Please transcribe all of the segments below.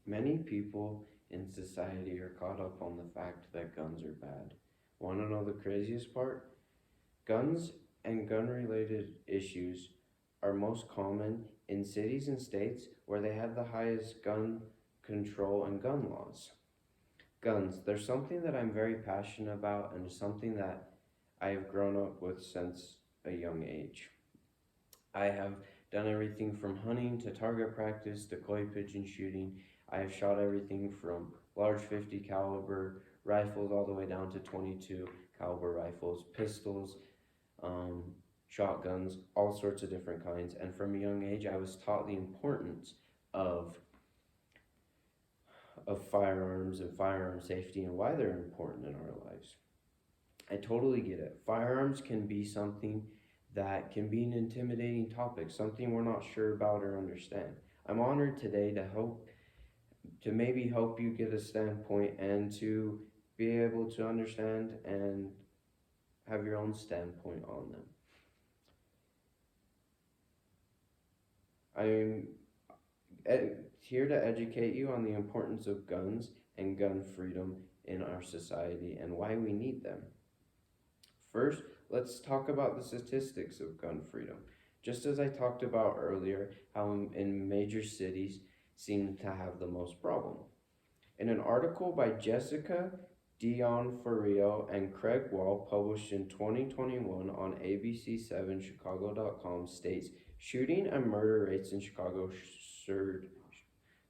Many people in society are caught up on the fact that guns are bad. Want to know the craziest part? Guns and gun related issues are most common in cities and states where they have the highest gun control and gun laws. Guns, they're something that I'm very passionate about and something that I have grown up with since a young age. I have done everything from hunting to target practice to koi pigeon shooting. I have shot everything from large 50 caliber rifles all the way down to 22 caliber rifles, pistols, um, shotguns, all sorts of different kinds. And from a young age, I was taught the importance of firearms and firearm safety and why they're important in our lives. I totally get it. Firearms can be something that can be an intimidating topic, something we're not sure about or understand. I'm honored today to maybe help you get a standpoint and to be able to understand and have your own standpoint on them. I'm here to educate you on the importance of guns and gun freedom in our society and why we need them. First, let's talk about the statistics of gun freedom. Just as I talked about earlier, how in major cities seem to have the most problem. In an article by Jessica Dion Ferrio and Craig Wall published in 2021 on ABC7Chicago.com states shooting and murder rates in Chicago surged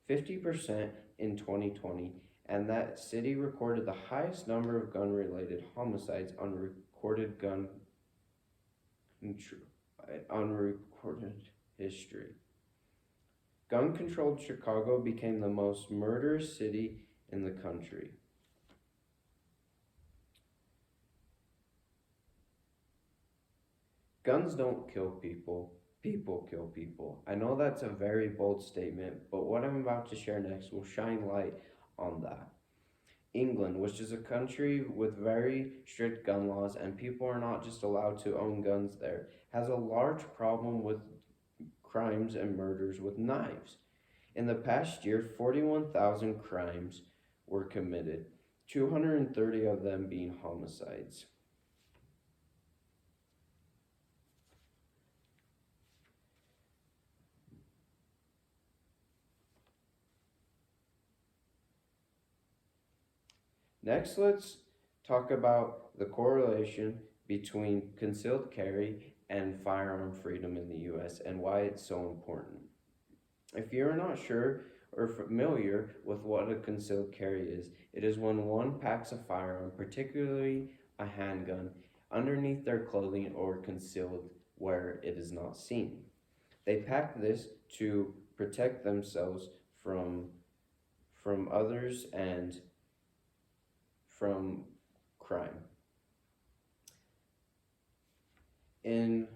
50% in 2020, and that city recorded the highest number of gun-related homicides on recorded history. Gun-controlled Chicago became the most murderous city in the country. Guns don't kill people, people kill people. I know that's a very bold statement, but what I'm about to share next will shine light on that. England, which is a country with very strict gun laws and people are not just allowed to own guns there, has a large problem with crimes and murders with knives. In the past year, 41,000 crimes were committed, 230 of them being homicides. Next, let's talk about the correlation between concealed carry and firearm freedom in the US and why it's so important. If you're not sure or familiar with what a concealed carry is, it is when one packs a firearm, particularly a handgun, underneath their clothing or concealed where it is not seen. They pack this to protect themselves from others and from crime. In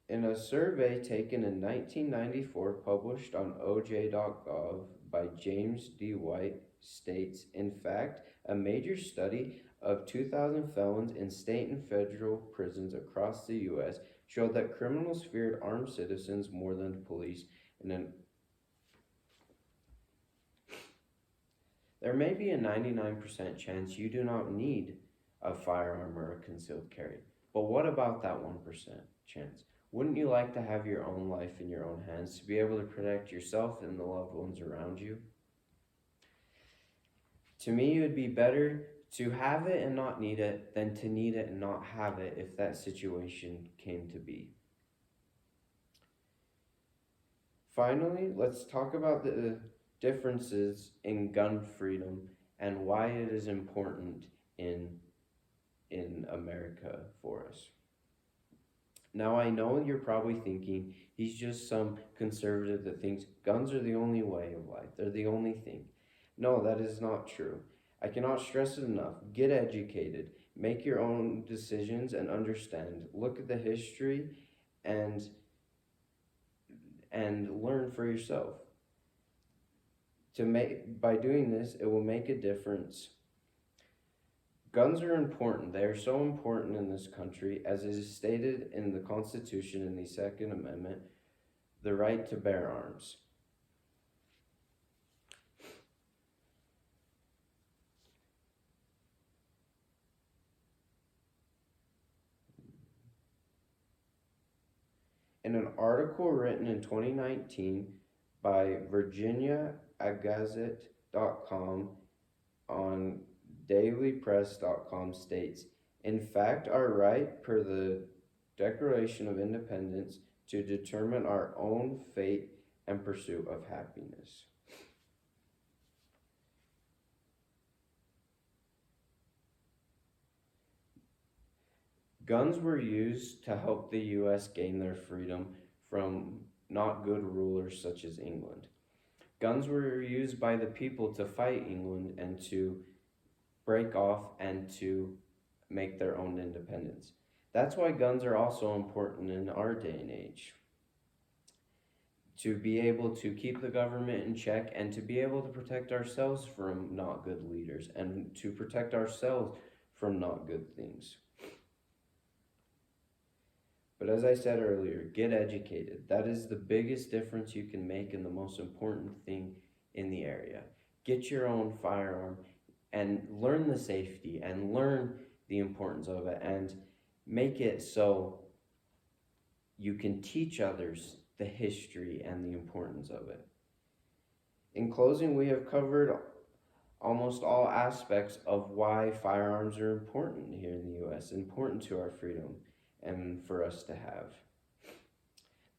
a survey taken in 1994, published on OJ.gov by James D. White, states, in fact, a major study of 2,000 felons in state and federal prisons across the U.S. showed that criminals feared armed citizens more than police. There may be a 99% chance you do not need a firearm or a concealed carry. But what about that 1% chance? Wouldn't you like to have your own life in your own hands, to be able to protect yourself and the loved ones around you? To me, it would be better to have it and not need it than to need it and not have it if that situation came to be. Finally, let's talk about the differences in gun freedom and why it is important in America for us. Now, I know you're probably thinking he's just some conservative that thinks guns are the only way of life. They're the only thing. No, that is not true. I cannot stress it enough. Get educated. Make your own decisions and understand. Look at the history and learn for yourself. By doing this, it will make a difference. Guns are important. They are so important in this country, as is stated in the Constitution in the Second Amendment, the right to bear arms. In an article written in 2019 by virginiaagazette.com on dailypress.com states, in fact, our right per the Declaration of Independence to determine our own fate and pursuit of happiness. Guns were used to help the U.S. gain their freedom from not good rulers such as England. Guns were used by the people to fight England and to break off and to make their own independence. That's why guns are also important in our day and age. To be able to keep the government in check and to be able to protect ourselves from not good leaders and to protect ourselves from not good things. But as I said earlier, get educated. That is the biggest difference you can make and the most important thing in the area. Get your own firearm and learn the safety and learn the importance of it and make it so you can teach others the history and the importance of it. In closing, we have covered almost all aspects of why firearms are important here in the U.S., important to our freedom and for us to have.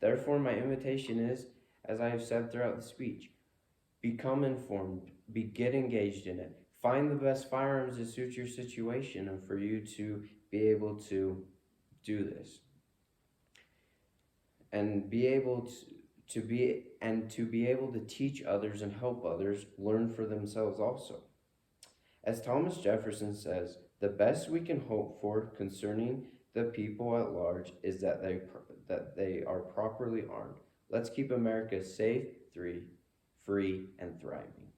Therefore, my invitation is, as I have said throughout the speech, become informed, get engaged in it, find the best firearms that suit your situation and for you to be able to do this. And be able to be able to teach others and help others learn for themselves also. As Thomas Jefferson says, the best we can hope for concerning the people at large is that they are properly armed. Let's keep America safe, free, and thriving.